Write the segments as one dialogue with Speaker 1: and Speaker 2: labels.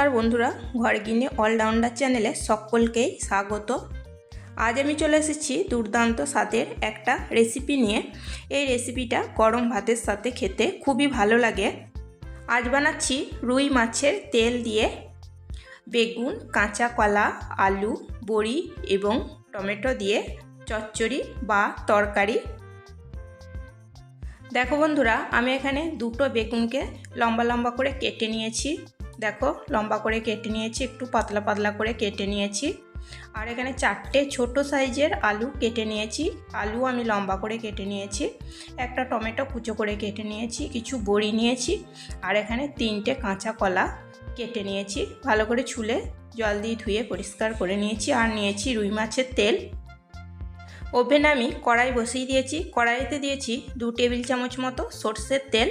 Speaker 1: নমস্কার বন্ধুরা, ঘরগিন্নি অলরাউন্ডার চ্যানেলে সকলকেই স্বাগত। আজ আমি চলে এসেছি দুর্দান্ত স্বাদের একটা রেসিপি নিয়ে। এই রেসিপিটা গরম ভাতের সাথে খেতে খুবই ভালো লাগে। আজ বানাচ্ছি রুই মাছের তেল দিয়ে বেগুন, কাঁচা কলা, আলু, বড়ি এবং টমেটো দিয়ে চচ্চড়ি বা তরকারি। দেখো বন্ধুরা, আমি এখানে দুটো বেগুনকে লম্বা লম্বা করে কেটে নিয়েছি। দেখো, লম্বা করে কেটে নিয়েছি, একটু পাতলা পাতলা করে কেটে নিয়েছি। আর এখানে চারটে ছোট সাইজের আলু কেটে নিয়েছি। আলু আমি লম্বা করে কেটে নিয়েছি। একটা টমেটো কুচো করে কেটে নিয়েছি, কিছু বড়ি নিয়েছি। আর এখানে তিনটে কাঁচা কলা কেটে নিয়েছি, ভালো করে ছুলে জল দিয়ে ধুয়ে পরিষ্কার করে নিয়েছি। আর নিয়েছি রুই মাছের তেল। ওভেনে আমি কড়াই বসিয়ে দিয়েছি। কড়াইতে দিয়েছি 2 টেবিল চামচ মতো সর্ষের তেল।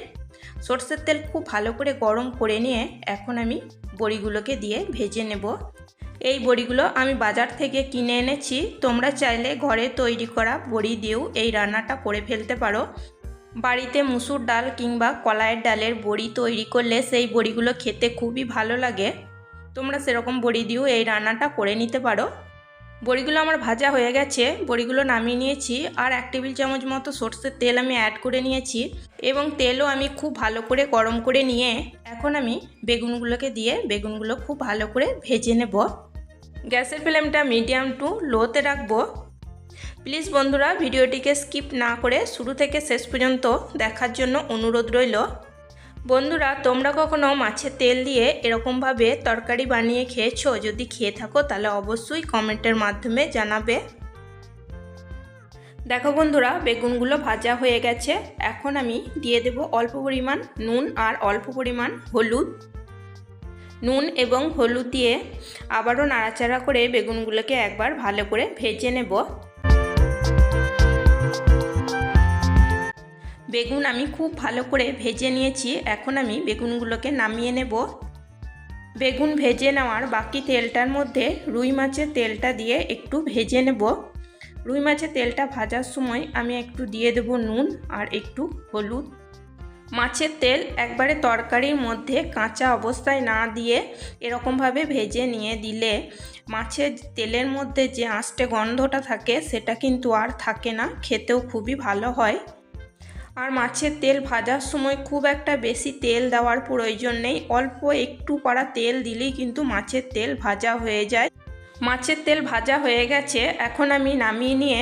Speaker 1: সর্ষের তেল খুব ভালো করে গরম করে নিয়ে এখন আমি বড়িগুলোকে দিয়ে ভেজে নেব। এই বড়িগুলো আমি বাজার থেকে কিনে এনেছি। তোমরা চাইলে ঘরে তৈরি করা বড়ি দিয়েও এই রান্নাটা করে ফেলতে পারো। বাড়িতে মুসুর ডাল কিংবা কলাইয়ের ডালের বড়ি তৈরি করলে সেই বড়িগুলো খেতে খুবই ভালো লাগে। তোমরা সেরকম বড়ি দিয়েও এই রান্নাটা করে নিতে পারো। বড়িগুলো আমার ভাজা হয়ে গেছে, বড়িগুলো নামিয়ে নিয়েছি। আর 1 টেবিল চামচ মতো সর্ষের তেল আমি অ্যাড করে নিয়েছি এবং তেলও আমি খুব ভালো করে গরম করে নিয়ে এখন আমি বেগুনগুলোকে দিয়ে বেগুনগুলো খুব ভালো করে ভেজে নেব। গ্যাসের ফ্লেমটা মিডিয়াম টু লোতে রাখবো। প্লিজ বন্ধুরা, ভিডিওটিকে স্কিপ না করে শুরু থেকে শেষ পর্যন্ত দেখার জন্য অনুরোধ রইল। বন্ধুরা, তোমরা কখনো মাছের তেল দিয়ে এরকমভাবে তরকারি বানিয়ে খেয়েছো? যদি খেয়ে থাকো তাহলে অবশ্যই কমেন্টের মাধ্যমে জানাবে। দেখো বন্ধুরা, বেগুনগুলো ভাজা হয়ে গেছে। এখন আমি দিয়ে দেব অল্প পরিমাণ নুন আর অল্প পরিমাণ হলুদ। নুন এবং হলুদ দিয়ে আবারও নাড়াচাড়া করে বেগুনগুলোকে একবার ভালো করে ভেজে নেব। বেগুন আমি খুব ভালো করে ভেজে নিয়েছি। এখন আমি বেগুনগুলোকে নামিয়ে নেব। বেগুন ভেজে নেওয়ার বাকি তেলটার মধ্যে রুই মাছের তেলটা দিয়ে একটু ভেজে নেব। রুই মাছের তেলটা ভাজার সময় আমি একটু দিয়ে দেব নুন আর একটু হলুদ। মাছের তেল একবারে তরকারির মধ্যে কাঁচা অবস্থায় না দিয়ে এরকমভাবে ভেজে নিয়ে দিলে মাছের তেলের মধ্যে যে আঁশটে গন্ধটা থাকে সেটা কিন্তু আর থাকে না, খেতেও খুবই ভালো হয়। আর মাছের তেল ভাজার সময় খুব একটা বেশি তেল দেওয়ার প্রয়োজন নেই, অল্প একটু পারা তেল দিলেই কিন্তু মাছের তেল ভাজা হয়ে যায়। মাছের তেল ভাজা হয়ে গেছে, এখন আমি নামিয়ে নিয়ে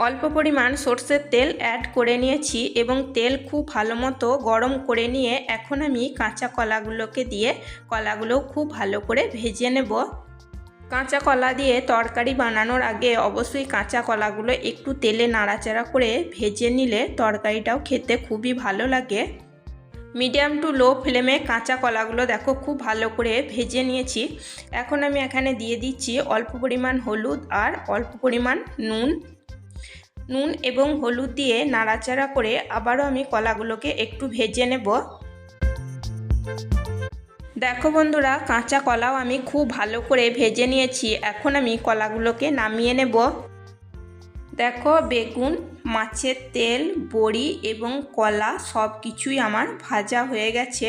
Speaker 1: অল্প পরিমাণ সর্ষের তেল অ্যাড করে নিয়েছি এবং তেল খুব ভালো মতো গরম করে নিয়ে এখন আমি কাঁচা কলাগুলোকে দিয়ে কলাগুলো খুব ভালো করে ভেজে নেব। কাঁচা কলা দিয়ে তরকারি বানানোর আগে অবশ্যই কাঁচা কলাগুলো একটু তেলে নাড়াচাড়া করে ভেজে নিলে তরকারিটাও খেতে খুবই ভালো লাগে। মিডিয়াম টু লো ফ্লেমে কাঁচা কলাগুলো দেখো খুব ভালো করে ভেজে নিয়েছি। এখন আমি এখানে দিয়ে দিচ্ছি অল্প পরিমাণ হলুদ আর অল্প পরিমাণ নুন। নুন এবং হলুদ দিয়ে নাড়াচাড়া করে আবারও আমি কলাগুলোকে একটু ভেজে নেব। দেখো বন্ধুরা, কাঁচা কলাও আমি খুব ভালো করে ভেজে নিয়েছি। এখন আমি কলাগুলোকে নামিয়ে নেব। দেখো, বেগুন, মাছের তেল, বড়ি এবং কলা সব কিছুই আমার ভাজা হয়ে গেছে।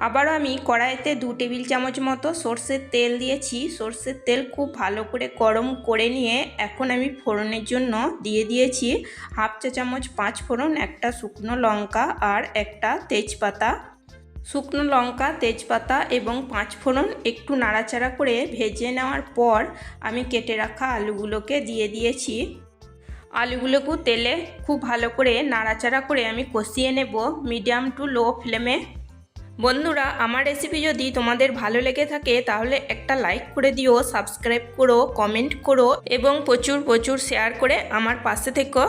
Speaker 1: আবারও আমি কড়াইতে 2 টেবিল চামচ মতো সর্ষের তেল দিয়েছি। সর্ষের তেল খুব ভালো করে গরম করে নিয়ে এখন আমি ফোড়নের জন্য দিয়ে দিয়েছি 1/2 চা চামচ 5 ফোড়ন, একটা শুকনো লঙ্কা আর একটা তেজপাতা। শুকনো লঙ্কা, তেজপাতা এবং 5 ফোড়ন একটু নাড়াচাড়া করে ভেজে নেওয়ার পর আমি কেটে রাখা আলুগুলোকে দিয়ে দিয়েছি। আলুগুলোকেও তেলে খুব ভালো করে নাড়াচাড়া করে আমি কষিয়ে নেব মিডিয়াম টু লো ফ্লেমে। বন্ধুরা, আমার রেসিপি যদি তোমাদের ভালো লেগে থাকে তাহলে একটা লাইক করে দিও, সাবস্ক্রাইব করো, কমেন্ট করো এবং প্রচুর প্রচুর শেয়ার করে আমার পাশে থেকো।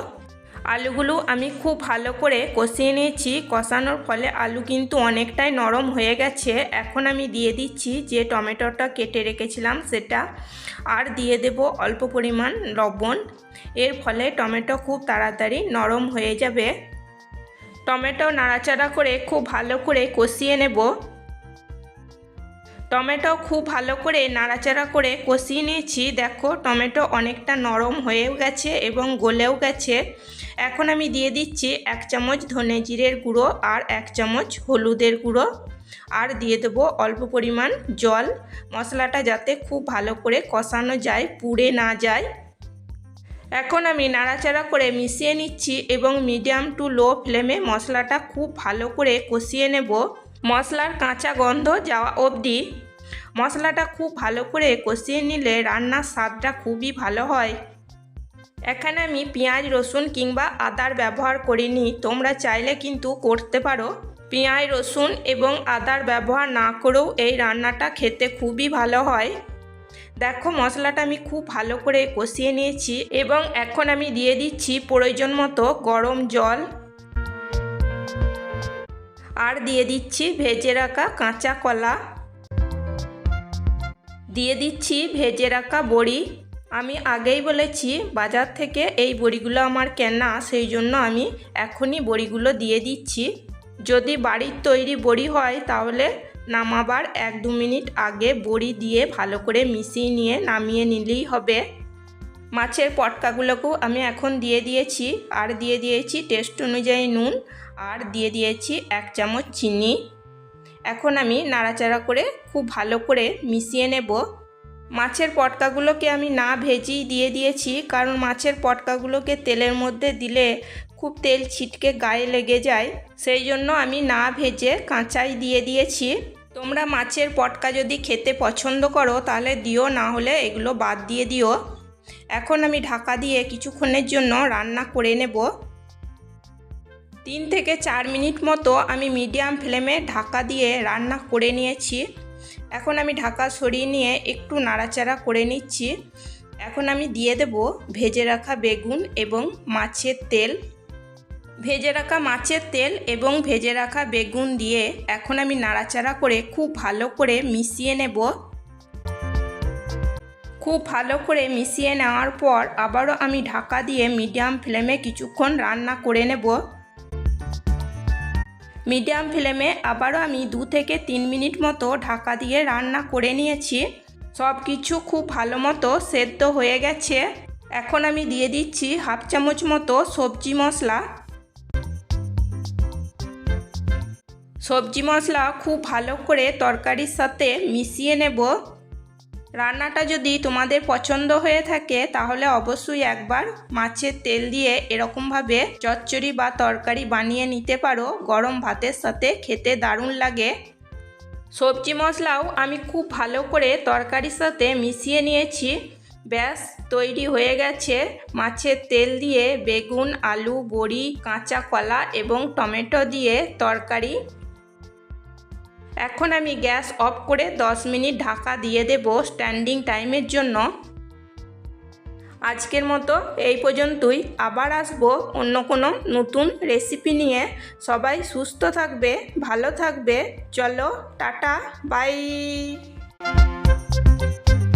Speaker 1: আলুগুলো আমি খুব ভালো করে কষিয়ে নিয়েছি। কষানোর ফলে আলু কিন্তু অনেকটাই নরম হয়ে গেছে। এখন আমি দিয়ে দিচ্ছি যে টমেটোটা কেটে রেখেছিলাম সেটা, আর দিয়ে দেব অল্প পরিমাণ লবণ। এর ফলে টমেটো খুব তাড়াতাড়ি নরম হয়ে যাবে। টমেটো নাড়াচাড়া করে খুব ভালো করে কষিয়ে নেব। টমেটো খুব ভালো করে নাড়াচাড়া করে কষিয়ে নিয়েছি। দেখো, টমেটো অনেকটা নরম হয়েও গেছে এবং গলেও গেছে। এখন আমি দিয়ে দিচ্ছি 1 চামচ ধনে জিরের গুঁড়ো আর 1 চামচ হলুদের গুঁড়ো। আর দিয়ে দেবো অল্প পরিমাণ জল, মশলাটা যাতে খুব ভালো করে কষানো যায়, পুড়ে না যায়। এখন আমি নাড়াচাড়া করে মিশিয়ে নিচ্ছি এবং মিডিয়াম টু লো ফ্লেমে মশলাটা খুব ভালো করে কষিয়ে নেব, মশলার কাঁচা গন্ধ যাওয়া অবধি। মশলাটা খুব ভালো করে কষিয়ে নিলে রান্নার স্বাদটা খুবই ভালো হয়। এখানে আমি পেঁয়াজ, রসুন কিংবা আদার ব্যবহার করিনি, তোমরা চাইলে কিন্তু করতে পারো। পেঁয়াজ, রসুন এবং আদার ব্যবহার না করেও এই রান্নাটা খেতে খুবই ভালো হয়। দেখো মশলাটা আমি খুব ভালো করে কষিয়ে নিয়েছি এবং এখন আমি দিয়ে দিচ্ছি প্রয়োজন মতো গরম জল, আর দিয়ে দিচ্ছি ভেজে রাখা কাঁচা কলা, দিয়ে দিচ্ছি ভেজে রাখা বড়ি। আমি আগেই বলেছি বাজার থেকে এই বড়িগুলো আমার কেনা, সেই জন্য আমি এখনই বড়িগুলো দিয়ে দিচ্ছি। যদি বাড়ির তৈরি বড়ি হয় তাহলে নামাবার 1-2 মিনিট আগে বড়ি দিয়ে ভালো করে মিশিয়ে নিয়ে নামিয়ে নিলেই হবে। মাছের পটকাগুলোকেও আমি এখন দিয়ে দিয়েছি, আর দিয়ে দিয়েছি টেস্ট অনুযায়ী নুন, আর দিয়ে দিয়েছি 1 চামচ চিনি। এখন আমি নাড়াচাড়া করে খুব ভালো করে মিশিয়ে নেব। মাছের পটকাগুলোকে আমি না ভেজেই দিয়ে দিয়েছি, কারণ মাছের পটকাগুলোকে তেলের মধ্যে দিলে খুব তেল ছিটকে গায়ে লেগে যায়, সেই জন্য আমি না ভেজে কাঁচাই দিয়ে দিয়েছি। তোমরা মাছের পটকা যদি খেতে পছন্দ করো তাহলে দিও, না হলে এগুলো বাদ দিয়ে দিও। এখন আমি ঢাকা দিয়ে কিছুক্ষণের জন্য রান্না করে নেব। 3 থেকে 4 মিনিট মতো আমি মিডিয়াম ফ্লেমে ঢাকা দিয়ে রান্না করে নিয়েছি। এখন আমি ঢাকা সরিয়ে নিয়ে একটু নাড়াচাড়া করে নিচ্ছি। এখন আমি দিয়ে দেব ভেজে রাখা বেগুন এবং মাছের তেল। ভেজে রাখা মাছের তেল এবং ভেজে রাখা বেগুন দিয়ে এখন আমি নাড়াচাড়া করে খুব ভালো করে মিশিয়ে নেব। খুব ভালো করে মিশিয়ে নেওয়ার পর আবারও আমি ঢাকা দিয়ে মিডিয়াম ফ্লেমে কিছুক্ষণ রান্না করে নেব। মিডিয়াম ফ্লেমে আবারও আমি 2 থেকে 3 মিনিট মতো ঢাকা দিয়ে রান্না করে নিয়েছি। সব কিছু খুব ভালো মতো সেদ্ধ হয়ে গেছে। এখন আমি দিয়ে দিচ্ছি 1/2 চামচ মতো সবজি মশলা। সবজি মশলা খুব ভালো করে তরকারির সাথে মিশিয়ে নেব। রান্নাটা যদি তোমাদের পছন্দ হয়ে থাকে তাহলে অবশ্যই একবার মাছের তেল দিয়ে এরকমভাবে চচ্চড়ি বা তরকারি বানিয়ে নিতে পারো, গরম ভাতের সাথে খেতে দারুণ লাগে। সবজি মশলাও আমি খুব ভালো করে তরকারির সাথে মিশিয়ে নিয়েছি। ব্যাস তৈরি হয়ে গেছে মাছের তেল দিয়ে বেগুন, আলু, বড়ি, কাঁচা কলা এবং টমেটো দিয়ে তরকারি। এখন আমি গ্যাস অফ করে 10 মিনিট ঢাকা দিয়ে দেব স্ট্যান্ডিং টাইমের জন্য। আজকের মতো এই পর্যন্তই, আবার আসবো অন্য কোনো নতুন রেসিপি নিয়ে। সবাই সুস্থ থাকবে, ভালো থাকবে। চলো টাটা, বাই।